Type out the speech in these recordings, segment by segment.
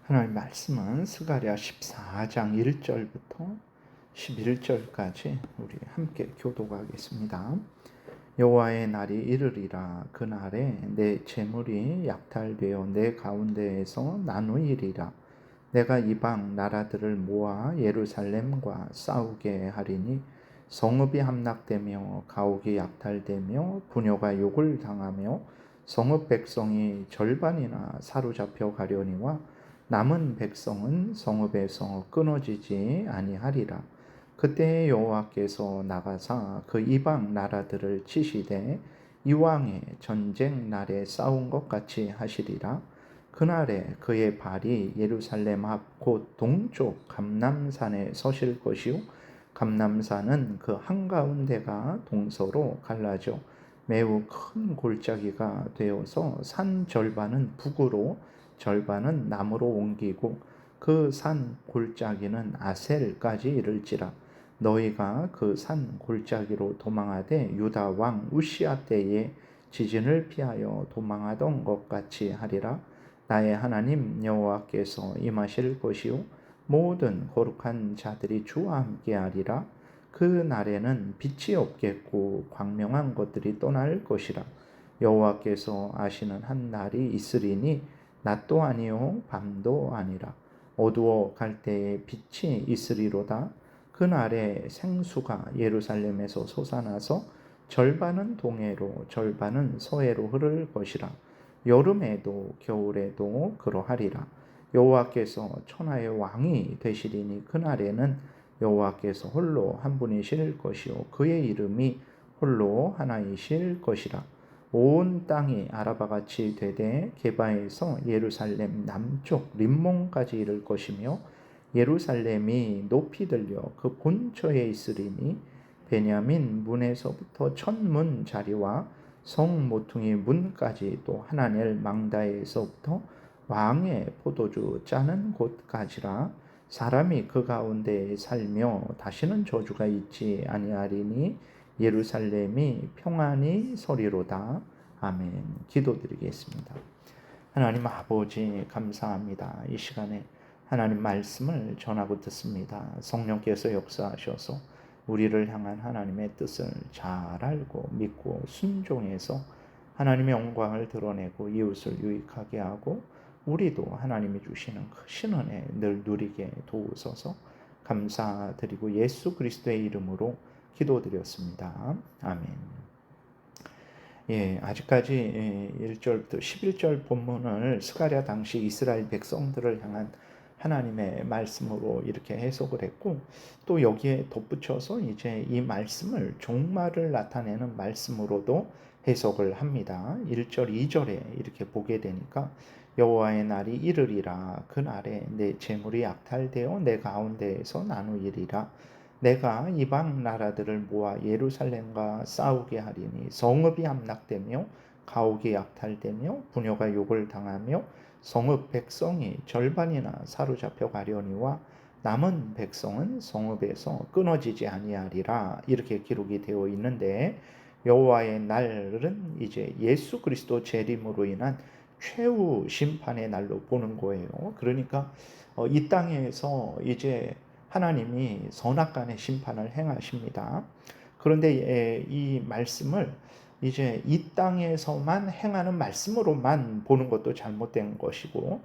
하나님 말씀은 스가랴 14장 1절부터 11절까지 우리 함께 교독하겠습니다. 여호와의 날이 이르리라. 그날에 내 재물이 약탈되어 내 가운데에서 나누이리라. 내가 이방 나라들을 모아 예루살렘과 싸우게 하리니 성읍이 함락되며 가옥이 약탈되며 부녀가 욕을 당하며 성읍 백성이 절반이나 사로잡혀 가려니와 남은 백성은 성읍에서 끊어지지 아니하리라. 그때 여호와께서 나가사 그 이방 나라들을 치시되 이왕의 전쟁 날에 싸운 것 같이 하시리라. 그날에 그의 발이 예루살렘 앞 곧 동쪽 감람산에 서실 것이요 감람산은 그 한가운데가 동서로 갈라져 매우 큰 골짜기가 되어서 산 절반은 북으로 절반은 남으로 옮기고 그 산 골짜기는 아셀까지 이를지라. 너희가 그 산 골짜기로 도망하되 유다 왕 우시아 때에 지진을 피하여 도망하던 것 같이 하리라. 나의 하나님 여호와께서 임하실 것이요 모든 거룩한 자들이 주와 함께하리라. 그 날에는 빛이 없겠고 광명한 것들이 떠날 것이라. 여호와께서 아시는 한 날이 있으리니 낮도 아니요 밤도 아니라 어두워 갈 때에 빛이 있으리로다. 그날에 생수가 예루살렘에서 솟아나서 절반은 동해로 절반은 서해로 흐를 것이라. 여름에도 겨울에도 그러하리라. 여호와께서 천하의 왕이 되시리니 그날에는 여호와께서 홀로 한 분이실 것이요 그의 이름이 홀로 하나이실 것이라. 온 땅이 아라바같이 되되 게바에서 예루살렘 남쪽 림몬까지 이를 것이며 예루살렘이 높이 들려 그 본처에 있으리니 베냐민 문에서부터 천문 자리와 성 모퉁이 문까지 또 하나넬 망다에서부터 왕의 포도주 짜는 곳까지라. 사람이 그 가운데에 살며 다시는 저주가 있지 아니하리니 예루살렘이 평안히 서리로다. 아멘. 기도드리겠습니다. 하나님 아버지 감사합니다. 이 시간에 하나님 말씀을 전하고 듣습니다. 성령께서 역사하셔서 우리를 향한 하나님의 뜻을 잘 알고 믿고 순종해서 하나님의 영광을 드러내고 이웃을 유익하게 하고 우리도 하나님이 주시는 크신 은혜 늘 누리게 도우소서. 감사드리고 예수 그리스도의 이름으로 기도드렸습니다. 아멘. 아직까지 1절부터 11절 본문을 스가랴 당시 이스라엘 백성들을 향한 하나님의 말씀으로 이렇게 해석을 했고, 또 여기에 덧붙여서 이제 이 말씀을 종말을 나타내는 말씀으로도 해석을 합니다. 1절, 2절에 이렇게 보게 되니까 여호와의 날이 이르리라. 그 날에 내 재물이 약탈되어 내 가운데에서 나누이리라. 내가 이방 나라들을 모아 예루살렘과 싸우게 하리니 성읍이 함락되며 가옥이 약탈되며 부녀가 욕을 당하며 성읍 백성이 절반이나 사로잡혀 가려니와 남은 백성은 성읍에서 끊어지지 아니하리라. 이렇게 기록이 되어 있는데 여호와의 날은 이제 예수 그리스도 재림으로 인한 최후 심판의 날로 보는 거예요. 그러니까 이 땅에서 이제 하나님이 선악간의 심판을 행하십니다. 그런데 이 말씀을 이제 이 땅에서만 행하는 말씀으로만 보는 것도 잘못된 것이고,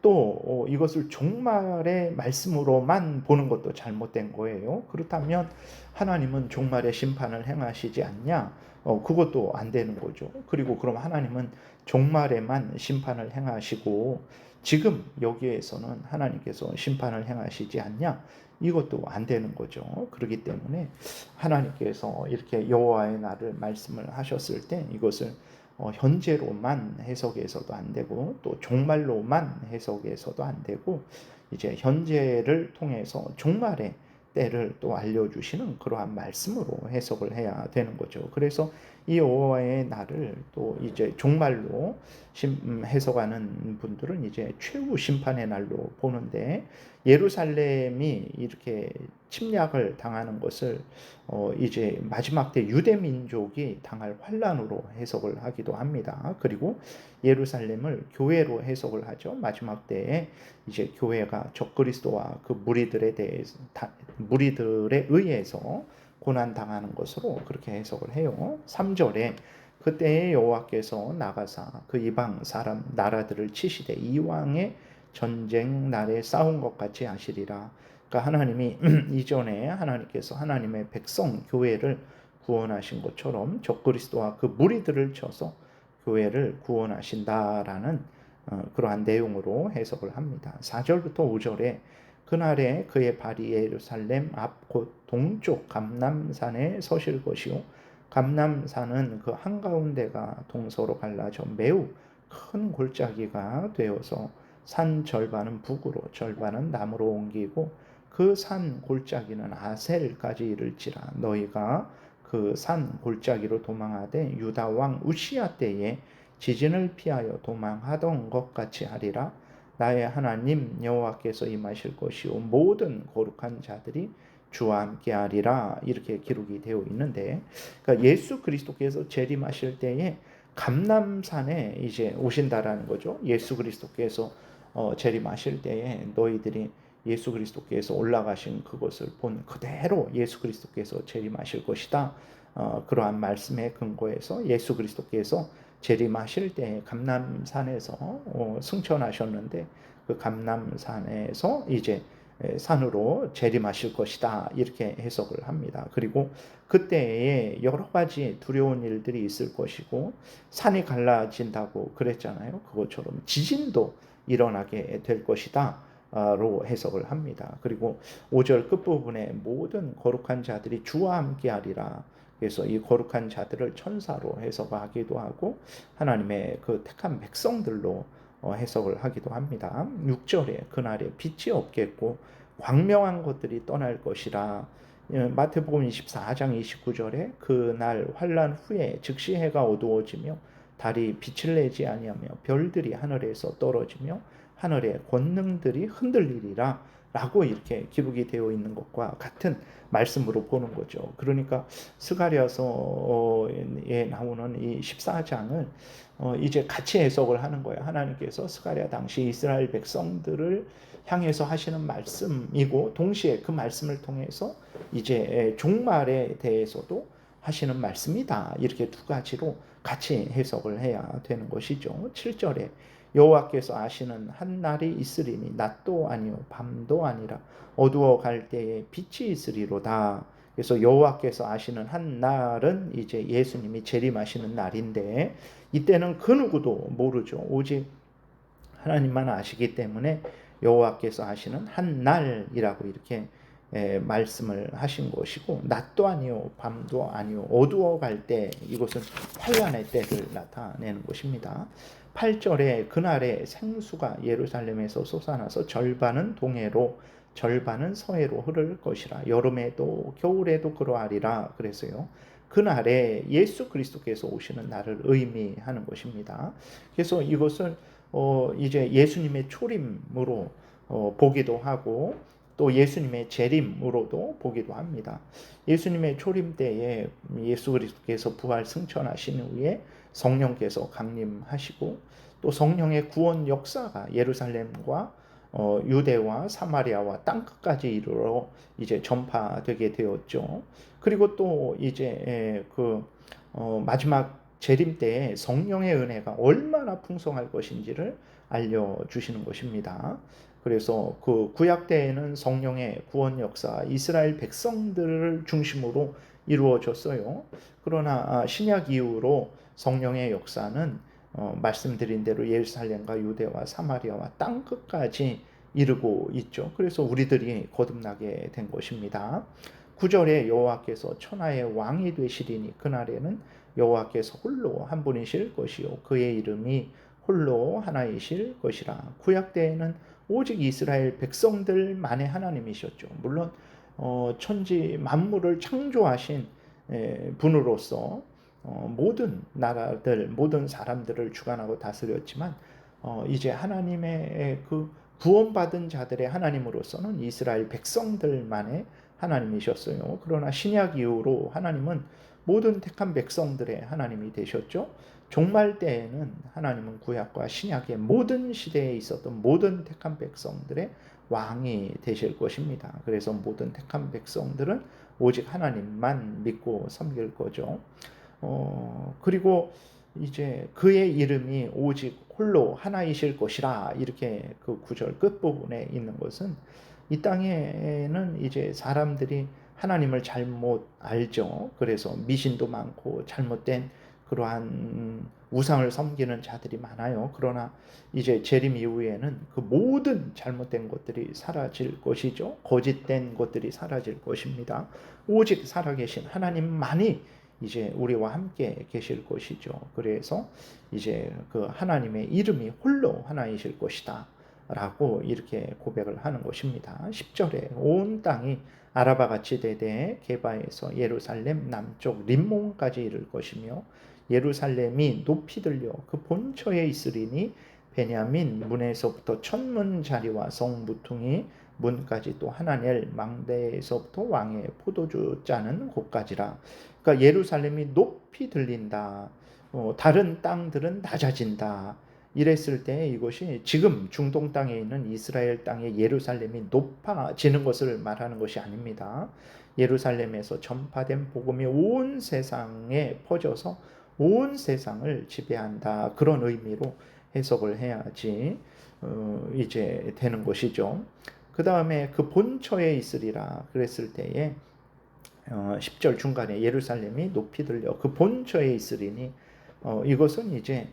또 이것을 종말의 말씀으로만 보는 것도 잘못된 거예요. 그렇다면 하나님은 종말의 심판을 행하시지 않냐? 그것도 안 되는 거죠. 그리고 그럼 하나님은 종말에만 심판을 행하시고 지금 여기에서는 하나님께서 심판을 행하시지 않냐? 이것도 안 되는 거죠. 그렇기 때문에 하나님께서 이렇게 여호와의 날을 말씀을 하셨을 때 이것을 현재로만 해석해서도 안 되고 또 종말로만 해석해서도 안 되고 이제 현재를 통해서 종말의 때를 또 알려주시는 그러한 말씀으로 해석을 해야 되는 거죠. 그래서 이 여호와의 날을 또 이제 종말로 해석하는 분들은 이제 최후 심판의 날로 보는데, 예루살렘이 이렇게 침략을 당하는 것을 이제 마지막 때 유대 민족이 당할 환란으로 해석을 하기도 합니다. 그리고 예루살렘을 교회로 해석을 하죠. 마지막 때에 이제 교회가 적그리스도와 그 무리들에 의해서 고난 당하는 것으로 그렇게 해석을 해요. 3절에 그때에 여호와께서 나가사 그 이방 사람 나라들을 치시되 이왕의 전쟁 날에 싸운 것 같이 하시리라. 그러니까 하나님이 이전에 하나님께서 하나님의 백성 교회를 구원하신 것처럼 적그리스도와 그 무리들을 쳐서 교회를 구원하신다라는 그러한 내용으로 해석을 합니다. 4절부터 5절에 그날에 그의 발이 예루살렘 앞 곧 동쪽 감람산에 서실 것이요 감람산은 그 한가운데가 동서로 갈라져 매우 큰 골짜기가 되어서 산 절반은 북으로 절반은 남으로 옮기고 그 산 골짜기는 아셀까지 이를지라. 너희가 그 산 골짜기로 도망하되 유다 왕 우시야 때에 지진을 피하여 도망하던 것 같이 하리라. 나의 하나님 여호와께서 임하실 것이요 모든 거룩한 자들이 주와 함께 하리라. 이렇게 기록이 되어 있는데, 그러니까 예수 그리스도께서 재림하실 때에 감람산에 이제 오신다라는 거죠. 예수 그리스도께서 재림하실 때에 너희들이 예수 그리스도께서 올라가신 그것을 본 그대로 예수 그리스도께서 재림하실 것이다. 그러한 말씀에 근거해서 예수 그리스도께서 재림하실 때 감람산에서 승천하셨는데 그 감람산에서 이제 산으로 재림하실 것이다. 이렇게 해석을 합니다. 그리고 그때에 여러 가지 두려운 일들이 있을 것이고 산이 갈라진다고 그랬잖아요. 그것처럼 지진도 일어나게 될 것이다. 로 해석을 합니다. 그리고 5절 끝부분에 모든 거룩한 자들이 주와 함께 하리라. 그래서 이 거룩한 자들을 천사로 해석하기도 하고 하나님의 그 택한 백성들로 해석을 하기도 합니다. 6절에 그날에 빛이 없겠고 광명한 것들이 떠날 것이라. 마태복음 24장 29절에 그날 환난 후에 즉시 해가 어두워지며 달이 빛을 내지 아니하며 별들이 하늘에서 떨어지며 하늘의 권능들이 흔들리리라 라고 이렇게 기록이 되어 있는 것과 같은 말씀으로 보는 거죠. 그러니까 스가랴서에 나오는 이 14장을 이제 같이 해석을 하는 거예요. 하나님께서 스가랴 당시 이스라엘 백성들을 향해서 하시는 말씀이고 동시에 그 말씀을 통해서 이제 종말에 대해서도 하시는 말씀이다. 이렇게 두 가지로 같이 해석을 해야 되는 것이죠. 7절에 여호와께서 아시는 한 날이 있으리니 낮도 아니요 밤도 아니라 어두워 갈 때에 빛이 있으리로다. 그래서 여호와께서 아시는 한 날은 이제 예수님이 재림하시는 날인데 이때는 그 누구도 모르죠. 오직 하나님만 아시기 때문에 여호와께서 아시는 한 날이라고 이렇게 말씀을 하신 것이고 낮도 아니요 밤도 아니요 어두워 갈 때 이것은 환난의 때를 나타내는 것입니다. 8절에 그날에 생수가 예루살렘에서 솟아나서 절반은 동해로 절반은 서해로 흐를 것이라. 여름에도 겨울에도 그러하리라. 그래서요. 그날에 예수 그리스도께서 오시는 날을 의미하는 것입니다. 그래서 이것을 이제 예수님의 초림으로 보기도 하고 또 예수님의 재림으로도 보기도 합니다. 예수님의 초림 때에 예수 그리스도께서 부활 승천하신 후에 성령께서 강림하시고 또 성령의 구원 역사가 예루살렘과 유대와 사마리아와 땅끝까지 이르러 이제 전파되게 되었죠. 그리고 또 이제 마지막 재림 때에 성령의 은혜가 얼마나 풍성할 것인지를 알려주시는 것입니다. 그래서 그 구약 때에는 성령의 구원 역사 이스라엘 백성들을 중심으로 이루어졌어요. 그러나 신약 이후로 성령의 역사는 말씀드린 대로 예루살렘과 유대와 사마리아와 땅끝까지 이르고 있죠. 그래서 우리들이 거듭나게 된 것입니다. 9절에 여호와께서 천하의 왕이 되시리니 그날에는 여호와께서 홀로 한 분이실 것이요 그의 이름이 홀로 하나이실 것이라. 구약 때에는 오직 이스라엘 백성들만의 하나님이셨죠. 물론 천지 만물을 창조하신 분으로서 모든 나라들, 모든 사람들을 주관하고 다스렸지만 이제 하나님의 그 구원받은 자들의 하나님으로서는 이스라엘 백성들만의 하나님이셨어요. 그러나 신약 이후로 하나님은 모든 택한 백성들의 하나님이 되셨죠. 종말 때에는 하나님은 구약과 신약의 모든 시대에 있었던 모든 택한 백성들의 왕이 되실 것입니다. 그래서 모든 택한 백성들은 오직 하나님만 믿고 섬길 거죠. 그리고 이제 그의 이름이 오직 홀로 하나이실 것이라, 이렇게 그 구절 끝부분에 있는 것은 이 땅에는 이제 사람들이 하나님을 잘못 알죠. 그래서 미신도 많고 잘못된 그러한 우상을 섬기는 자들이 많아요. 그러나 이제 재림 이후에는 그 모든 잘못된 것들이 사라질 것이죠. 거짓된 것들이 사라질 것입니다. 오직 살아계신 하나님만이 이제 우리와 함께 계실 것이죠. 그래서 이제 그 하나님의 이름이 홀로 하나이실 것이다 라고 이렇게 고백을 하는 것입니다. 10절에 온 땅이 아라바 같이 되되 게바에서 예루살렘 남쪽 림몬까지 이를 것이며 예루살렘이 높이 들려 그 본처에 있으리니 베냐민 문에서부터 천문 자리와 성 무퉁이 문까지 또 하나넬 망대에서부터 왕의 포도주 짜는 곳까지라. 그러니까 예루살렘이 높이 들린다. 다른 땅들은 낮아진다. 이랬을 때 이것이 지금 중동 땅에 있는 이스라엘 땅의 예루살렘이 높아지는 것을 말하는 것이 아닙니다. 예루살렘에서 전파된 복음이 온 세상에 퍼져서 온 세상을 지배한다. 그런 의미로 해석을 해야지 이제 되는 것이죠. 그 다음에 그 본처에 있으리라 그랬을 때에 10절 중간에 예루살렘이 높이 들려 그 본처에 있으리니 이것은 이제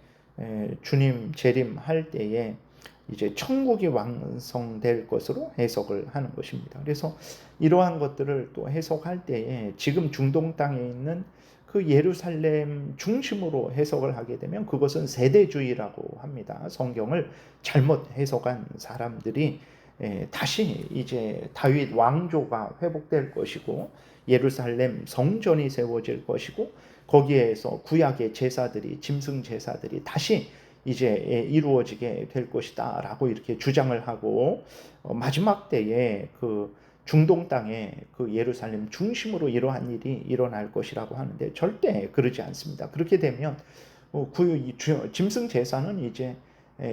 주님 재림할 때에 이제 천국이 완성될 것으로 해석을 하는 것입니다. 그래서 이러한 것들을 또 해석할 때에 지금 중동 땅에 있는 그 예루살렘 중심으로 해석을 하게 되면 그것은 세대주의라고 합니다. 성경을 잘못 해석한 사람들이 다시 이제 다윗 왕조가 회복될 것이고 예루살렘 성전이 세워질 것이고 거기에서 구약의 제사들이 짐승 제사들이 다시 이제 이루어지게 될 것이다 라고 이렇게 주장을 하고 마지막 때에 그 중동 땅에 그 예루살렘 중심으로 이러한 일이 일어날 것이라고 하는데 절대 그러지 않습니다. 그렇게 되면 짐승 제사는 이제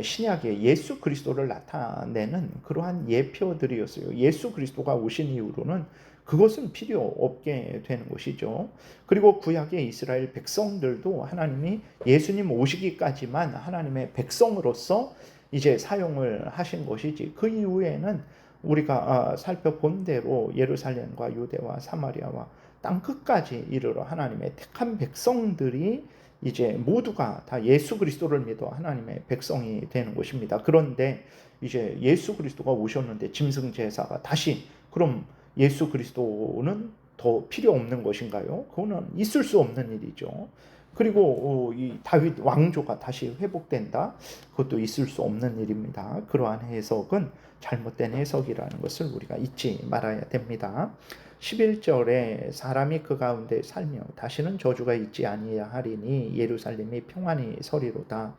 신약의 예수 그리스도를 나타내는 그러한 예표들이었어요. 예수 그리스도가 오신 이후로는 그것은 필요 없게 되는 것이죠. 그리고 구약의 이스라엘 백성들도 하나님이 예수님 오시기까지만 하나님의 백성으로서 이제 사용을 하신 것이지 그 이후에는 우리가 살펴본 대로 예루살렘과 유대와 사마리아와 땅 끝까지 이르러 하나님의 택한 백성들이 이제 모두가 다 예수 그리스도를 믿어 하나님의 백성이 되는 것입니다. 그런데 이제 예수 그리스도가 오셨는데 짐승 제사가 다시 그럼 예수 그리스도는 더 필요 없는 것인가요? 그거는 있을 수 없는 일이죠. 그리고 이 다윗 왕조가 다시 회복된다? 그것도 있을 수 없는 일입니다. 그러한 해석은 잘못된 해석이라는 것을 우리가 잊지 말아야 됩니다. 11절에 사람이 그 가운데 살며 다시는 저주가 있지 아니하리니 예루살렘이 평안히 서리로다.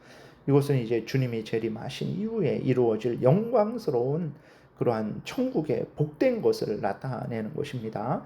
이것은 이제 주님이 재림하신 이후에 이루어질 영광스러운 그러한 천국의 복된 것을 나타내는 것입니다.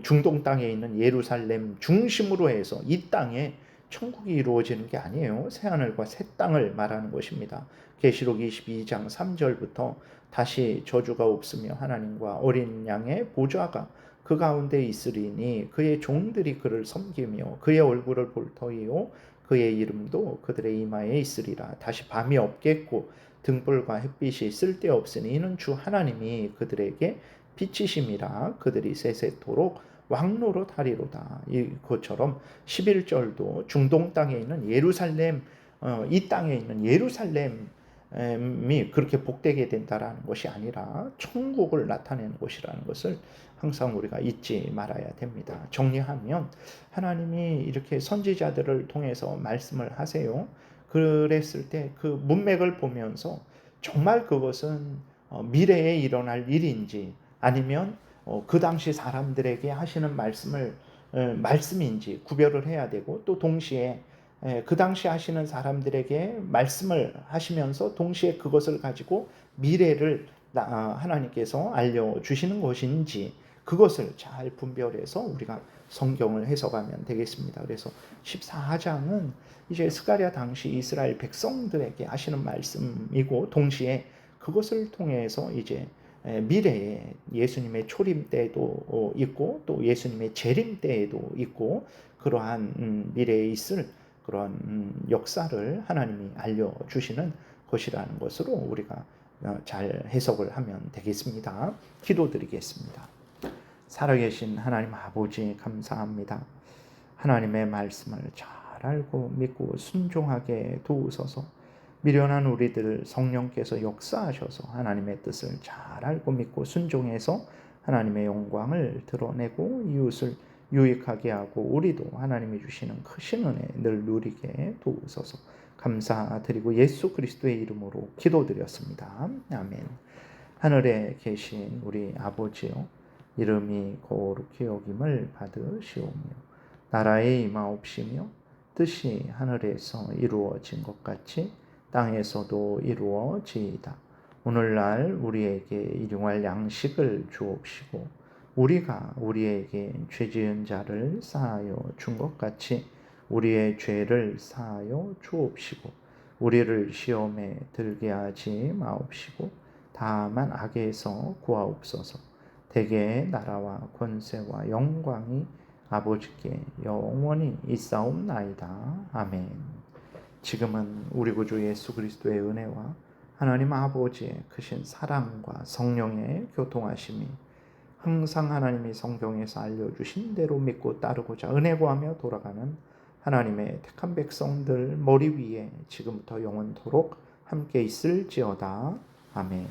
중동 땅에 있는 예루살렘 중심으로 해서 이 땅에 천국이 이루어지는 게 아니에요. 새하늘과 새 땅을 말하는 것입니다. 계시록 22장 3절부터 다시 저주가 없으며 하나님과 어린 양의 보좌가 그 가운데 있으리니 그의 종들이 그를 섬기며 그의 얼굴을 볼 터이요 그의 이름도 그들의 이마에 있으리라. 다시 밤이 없겠고 등불과 햇빛이 쓸데없으니 이는 주 하나님이 그들에게 빛이심이라. 그들이 세세토록 왕노릇 하리로다. 이것처럼 11절도 중동 땅에 있는 예루살렘, 이 땅에 있는 예루살렘이 그렇게 복되게 된다라는 것이 아니라 천국을 나타내는 것이라는 것을 항상 우리가 잊지 말아야 됩니다. 정리하면 하나님이 이렇게 선지자들을 통해서 말씀을 하세요. 그랬을 때 그 문맥을 보면서 정말 그것은 미래에 일어날 일인지 아니면 그 당시 사람들에게 하시는 말씀을 말씀인지 구별을 해야 되고, 또 동시에 그 당시 하시는 사람들에게 말씀을 하시면서 동시에 그것을 가지고 미래를 하나님께서 알려주시는 것인지 그것을 잘 분별해서 우리가 성경을 해석하면 되겠습니다. 그래서 14장은 이제 스가랴 당시 이스라엘 백성들에게 하시는 말씀이고, 동시에 그것을 통해서 이제 미래에 예수님의 초림 때도 있고 또 예수님의 재림 때에도 있고, 그러한 미래에 있을 그런 역사를 하나님이 알려주시는 것이라는 것으로 우리가 잘 해석을 하면 되겠습니다. 기도드리겠습니다. 살아계신 하나님 아버지, 감사합니다. 하나님의 말씀을 잘 알고 믿고 순종하게 도우소서. 미련한 우리들 성령께서 역사하셔서 하나님의 뜻을 잘 알고 믿고 순종해서 하나님의 영광을 드러내고 이웃을 유익하게 하고 우리도 하나님이 주시는 크신 은혜 늘 누리게 도우소서. 감사드리고 예수 그리스도의 이름으로 기도드렸습니다. 아멘. 하늘에 계신 우리 아버지요, 이름이 거룩히 여김을 받으시오며 나라의 임하옵시며 뜻이 하늘에서 이루어진 것 같이 땅에서도 이루어지이다. 오늘날 우리에게 일용할 양식을 주옵시고 우리가 우리에게 죄지은 자를 사하여 준 것 같이 우리의 죄를 사하여 주옵시고 우리를 시험에 들게 하지 마옵시고 다만 악에서 구하옵소서. 대개의 나라와 권세와 영광이 아버지께 영원히 있사옵나이다. 아멘. 지금은 우리 구주 예수 그리스도의 은혜와 하나님 아버지의 크신 사랑과 성령의 교통하심이 항상 하나님이 성경에서 알려주신 대로 믿고 따르고자 은혜 구하며 돌아가는 하나님의 택한 백성들 머리 위에 지금부터 영원토록 함께 있을지어다. 아멘.